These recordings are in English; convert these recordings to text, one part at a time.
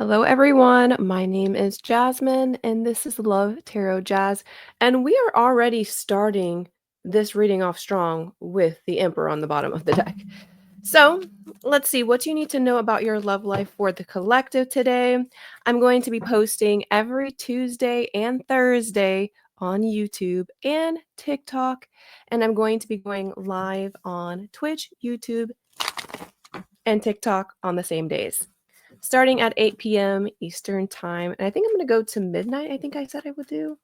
Hello, everyone. My name is Jasmine, and this is Love Tarot Jazz. And we are already starting this reading off strong with the Emperor on the bottom of the deck. So let's see what you need to know about your love life for the collective today. I'm going to be posting every Tuesday and Thursday on YouTube and TikTok, and I'm going to be going live on Twitch, YouTube, and TikTok on the same days, starting at 8 p.m. Eastern time. And I think I'm going to go to midnight. I think I said I would do.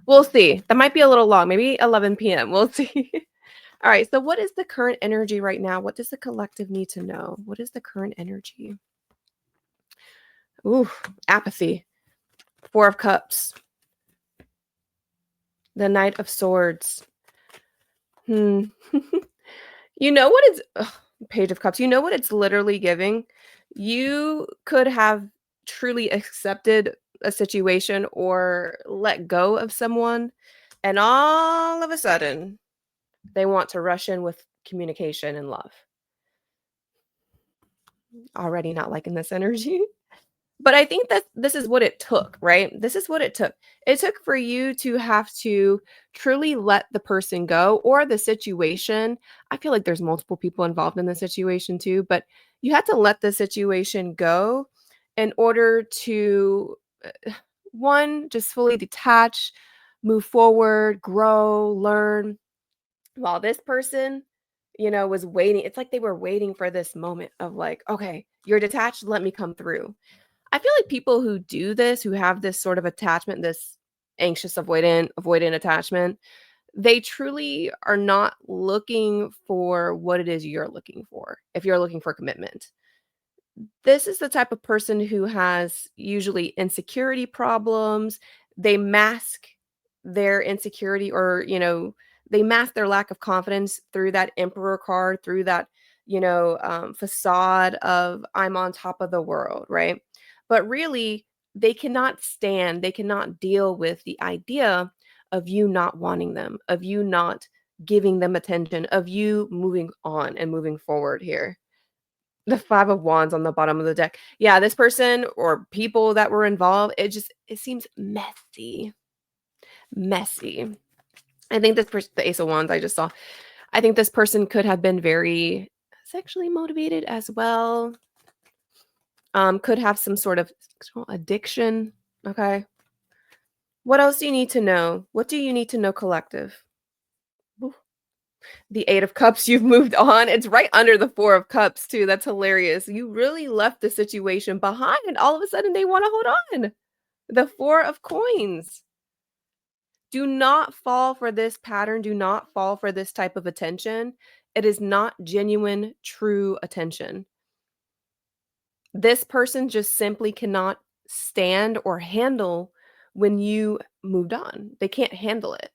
We'll see. That might be a little long, maybe 11 p.m. We'll see. All right. So, what is the current energy right now? What does the collective need to know? What is the current energy? Ooh, apathy. Four of Cups. The Knight of Swords. You know what it's. Page of Cups. You know what it's literally giving? You could have truly accepted a situation or let go of someone, and all of a sudden, they want to rush in with communication and love. Already not liking this energy. But I think that this is what it took, right? This is what it took. It took for you to have to truly let the person go or the situation. I feel like there's multiple people involved in the situation too, but you had to let the situation go in order to, one, just fully detach, move forward, grow, learn. While this person, was waiting. It's like they were waiting for this moment of like, okay, you're detached, let me come through. I feel like people who do this, who have this sort of attachment, this anxious avoidant attachment, they truly are not looking for what it is you're looking for. If you're looking for commitment, this is the type of person who has usually insecurity problems. They mask their insecurity, or they mask their lack of confidence through that Emperor card, through that facade of I'm on top of the world, right? But really, they cannot deal with the idea of you not wanting them, of you not giving them attention, of you moving on and moving forward here. The 5 of Wands on the bottom of the deck. Yeah, this person or people that were involved, it seems messy. Messy. I think this person, the Ace of Wands I just saw, I think this person could have been very sexually motivated as well. Could have some sort of sexual addiction. Okay. What else do you need to know? What do you need to know, collective? Ooh. The 8 of Cups, you've moved on. It's right under the 4 of Cups, too. That's hilarious. You really left the situation behind, and all of a sudden they want to hold on. The 4 of Coins. Do not fall for this pattern. Do not fall for this type of attention. It is not genuine, true attention. This person just simply cannot stand or handle when you moved on. They can't handle it.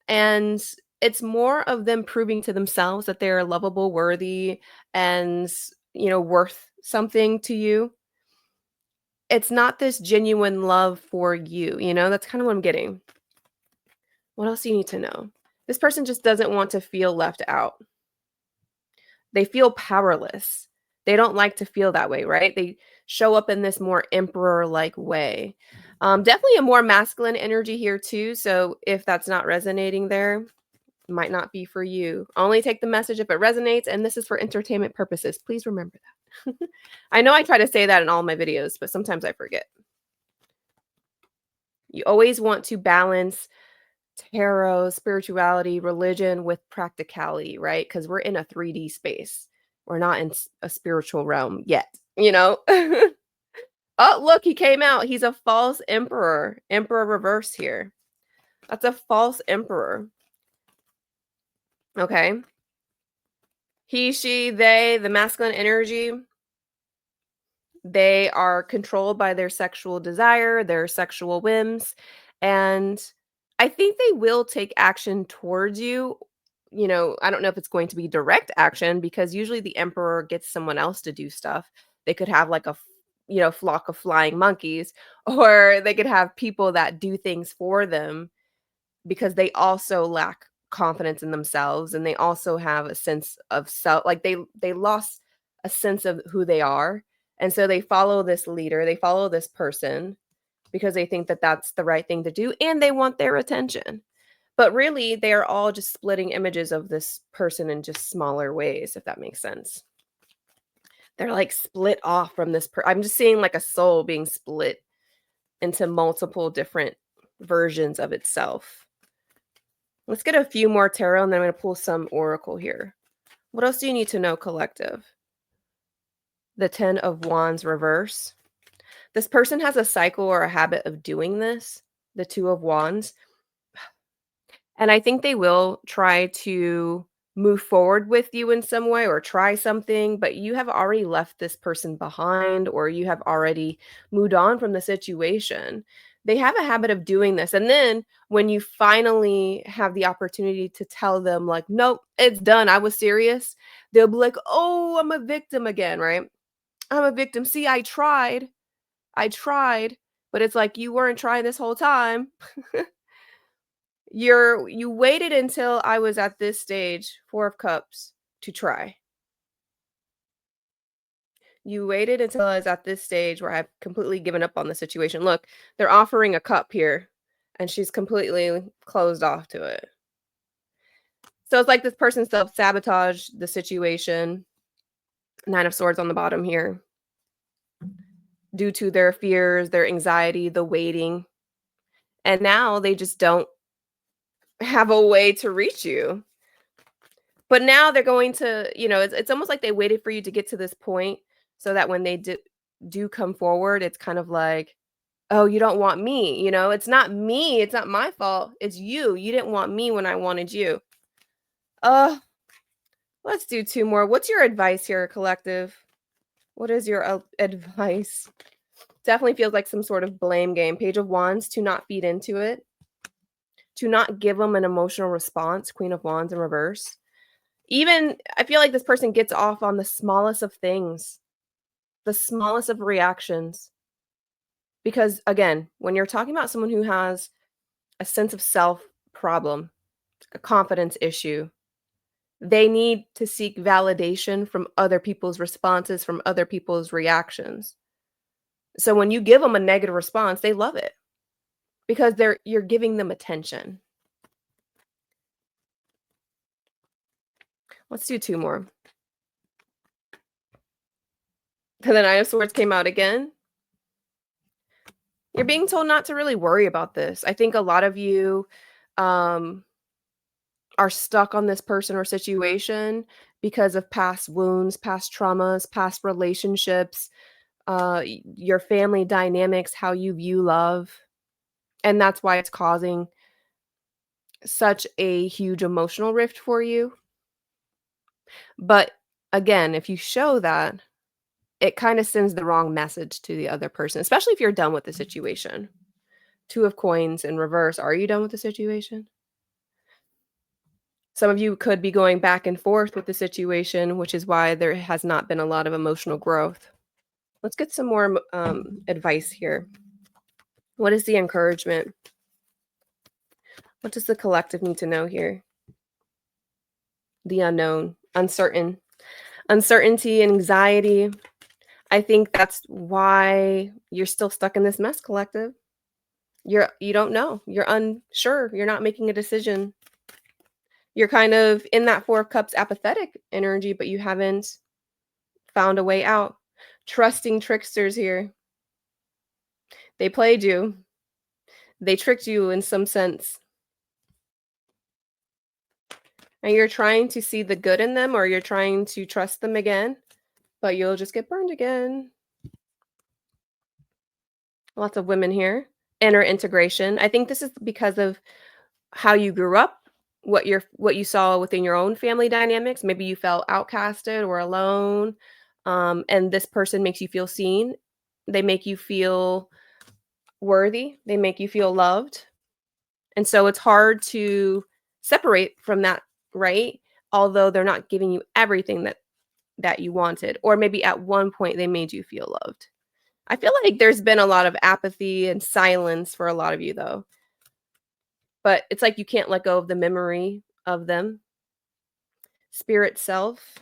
And it's more of them proving to themselves that they're lovable, worthy, and, worth something to you. It's not this genuine love for you, That's kind of what I'm getting. What else do you need to know? This person just doesn't want to feel left out. They feel powerless. They don't like to feel that way, right? They show up in this more emperor-like way. Definitely a more masculine energy here too. So if that's not resonating there, might not be for you. Only take the message if it resonates, and this is for entertainment purposes. Please remember that. I know I try to say that in all my videos, but sometimes I forget. You always want to balance tarot, spirituality, religion with practicality, right? Because we're in a 3D space. We're not in a spiritual realm yet. Oh, look, he came out. He's a false emperor. Emperor reverse here. That's a false emperor. Okay. He, she, they, the masculine energy, they are controlled by their sexual desire, their sexual whims, and I think they will take action towards you. I don't know if it's going to be direct action because usually the emperor gets someone else to do stuff. They could have like a flock of flying monkeys, or they could have people that do things for them because they also lack confidence in themselves, and they also have a sense of self, like they lost a sense of who they are, And so they follow this leader, they follow this person because they think that that's the right thing to do and they want their attention. But really, they are all just splitting images of this person in just smaller ways, if that makes sense. They're like split off from I'm just seeing like a soul being split into multiple different versions of itself. Let's get a few more tarot and then I'm going to pull some oracle here. What else do you need to know, collective? The 10 of Wands reverse. This person has a cycle or a habit of doing this, the 2 of Wands. And I think they will try to move forward with you in some way or try something, but you have already left this person behind or you have already moved on from the situation. They have a habit of doing this. And then when you finally have the opportunity to tell them, like, nope, it's done, I was serious, they'll be like, oh, I'm a victim again, right? I'm a victim. See, I tried. I tried. But it's like you weren't trying this whole time. You waited until I was at this stage, 4 of Cups, to try. You waited until I was at this stage where I've completely given up on the situation. Look, they're offering a cup here, and she's completely closed off to it. So it's like this person self-sabotaged the situation. 9 of Swords on the bottom here. Due to their fears, their anxiety, the waiting. And now they just don't have a way to reach you. But now they're going to, it's almost like they waited for you to get to this point so that when they do come forward, it's kind of like, oh, you don't want me, it's not me, it's not my fault, it's you. You didn't want me when I wanted you. Uh, let's do 2 more. What's your advice here, collective? What is your advice? Definitely feels like some sort of blame game. Page of Wands, to not feed into it, to not give them an emotional response. Queen of Wands in reverse. Even I feel like this person gets off on the smallest of things, the smallest of reactions. Because again, when you're talking about someone who has a sense of self problem, a confidence issue, they need to seek validation from other people's responses, from other people's reactions. So when you give them a negative response, they love it because you're giving them attention. Let's do 2 more. The 9 of Swords came out again. You're being told not to really worry about this. I think a lot of you are stuck on this person or situation because of past wounds, past traumas, past relationships, your family dynamics, how you view love. And that's why it's causing such a huge emotional rift for you. But again, if you show that, it kind of sends the wrong message to the other person, especially if you're done with the situation. 2 of Coins in reverse. Are you done with the situation? Some of you could be going back and forth with the situation, which is why there has not been a lot of emotional growth. Let's get some more advice here. What is the encouragement? What does the collective need to know here? The unknown, uncertain, uncertainty, anxiety. I think that's why you're still stuck in this mess, collective. You don't know. You're unsure. You're not making a decision. You're kind of in that 4 of Cups apathetic energy, but you haven't found a way out. Trusting tricksters here. They played you. They tricked you in some sense. And you're trying to see the good in them or you're trying to trust them again, but you'll just get burned again. Lots of women here. Inner integration. I think this is because of how you grew up, what you saw within your own family dynamics. Maybe you felt outcasted or alone, and this person makes you feel seen. They make you feel worthy. They make you feel loved. And so it's hard to separate from that, right? Although they're not giving you everything that you wanted, or maybe at one point they made you feel loved. I feel like there's been a lot of apathy and silence for a lot of you though. But it's like you can't let go of the memory of them. Spirit self.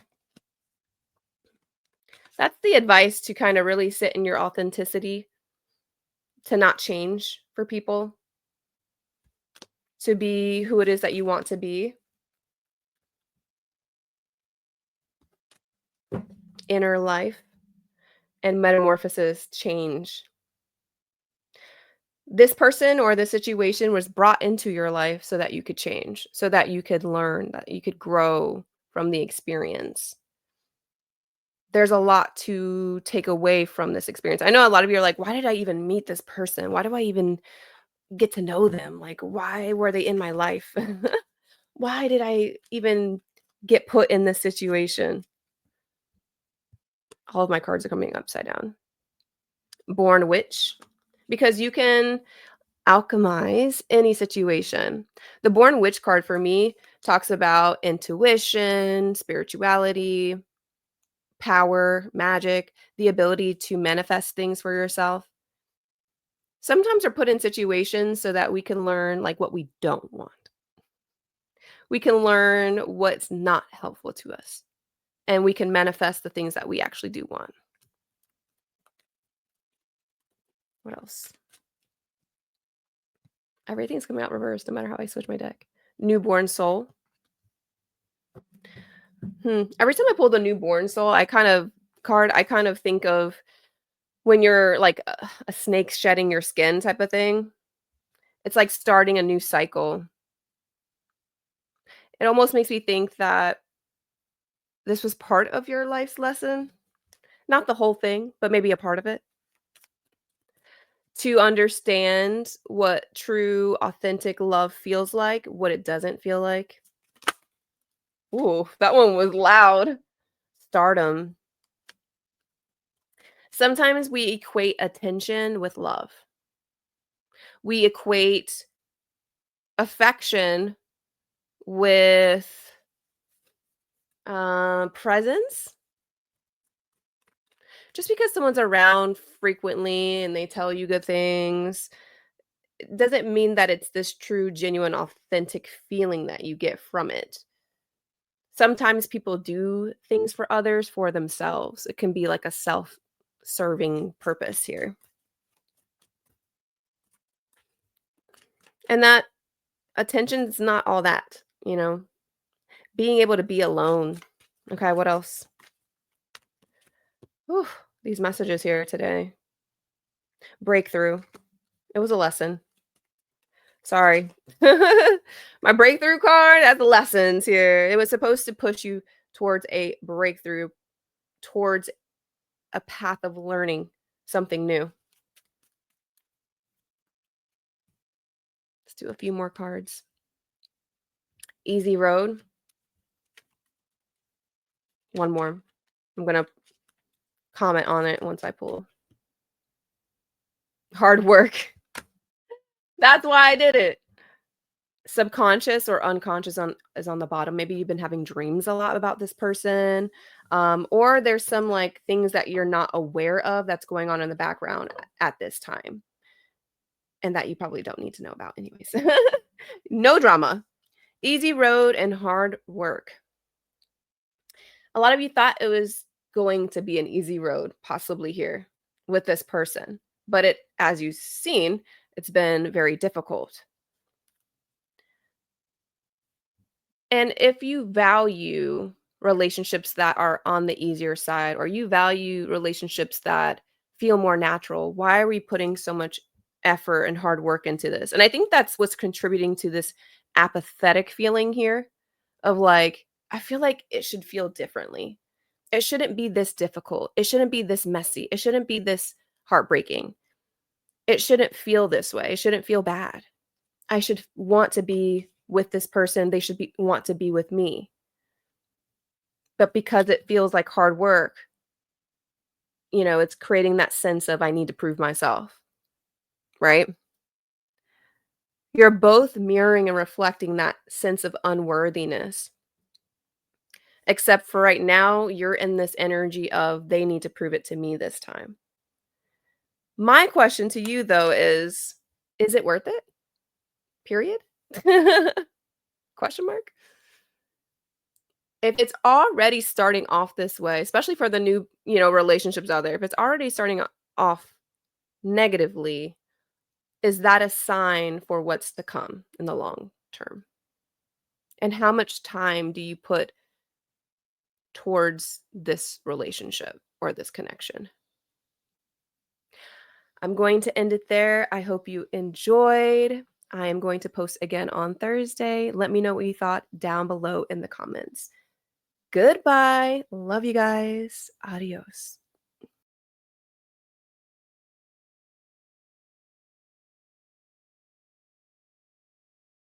That's the advice to kind of really sit in your authenticity, to not change for people, to be who it is that you want to be. Inner life and metamorphosis change. This person or this situation was brought into your life so that you could change, so that you could learn, that you could grow from the experience. There's a lot to take away from this experience. I know a lot of you are like, "Why did I even meet this person? Why do I even get to know them? Like, why were they in my life? Why did I even get put in this situation?" All of my cards are coming upside down. Born witch, because you can alchemize any situation. The Born Witch card for me talks about intuition, spirituality, power, magic, the ability to manifest things for yourself. Sometimes we're put in situations so that we can learn like what we don't want. We can learn what's not helpful to us, and we can manifest the things that we actually do want. What else? Everything's coming out reversed no matter how I switch my deck. Newborn soul. Every time I pull the newborn soul, I kind of think of when you're like a snake shedding your skin type of thing. It's like starting a new cycle. It almost makes me think that this was part of your life's lesson, not the whole thing, but maybe a part of it. To understand what true, authentic love feels like, what it doesn't feel like. Ooh, that one was loud. Stardom. Sometimes we equate attention with love. We equate affection with presence. Just because someone's around frequently and they tell you good things, it doesn't mean that it's this true, genuine, authentic feeling that you get from it. Sometimes people do things for others for themselves. It can be like a self-serving purpose here. And that attention's not all that, you know. Being able to be alone. Okay, what else? Whew, these messages here today. Breakthrough. It was a lesson. Sorry. My breakthrough card has the lessons here. It was supposed to push you towards a breakthrough, towards a path of learning something new. Let's do a few more cards. Easy road. One more. I'm going to comment on it once I pull. Hard work. That's why I did it. Subconscious or unconscious is on the bottom. Maybe you've been having dreams a lot about this person, or there's some like things that you're not aware of that's going on in the background at this time, and that you probably don't need to know about, anyways. No drama, easy road, and hard work. A lot of you thought it was going to be an easy road, possibly here with this person, but as you've seen, it's been very difficult. And if you value relationships that are on the easier side, or you value relationships that feel more natural, why are we putting so much effort and hard work into this? And I think that's what's contributing to this apathetic feeling here of like, I feel like it should feel differently. It shouldn't be this difficult. It shouldn't be this messy. It shouldn't be this heartbreaking. It shouldn't feel this way. It shouldn't feel bad. I should want to be with this person. They should want to be with me. But because it feels like hard work, it's creating that sense of I need to prove myself, right? You're both mirroring and reflecting that sense of unworthiness. Except for right now, you're in this energy of they need to prove it to me this time. My question to you though is it worth it? Period? Question mark? If it's already starting off this way, especially for the new, relationships out there, if it's already starting off negatively, is that a sign for what's to come in the long term? And how much time do you put towards this relationship or this connection? I'm going to end it there. I hope you enjoyed. I am going to post again on Thursday. Let me know what you thought down below in the comments. Goodbye. Love you guys. Adios.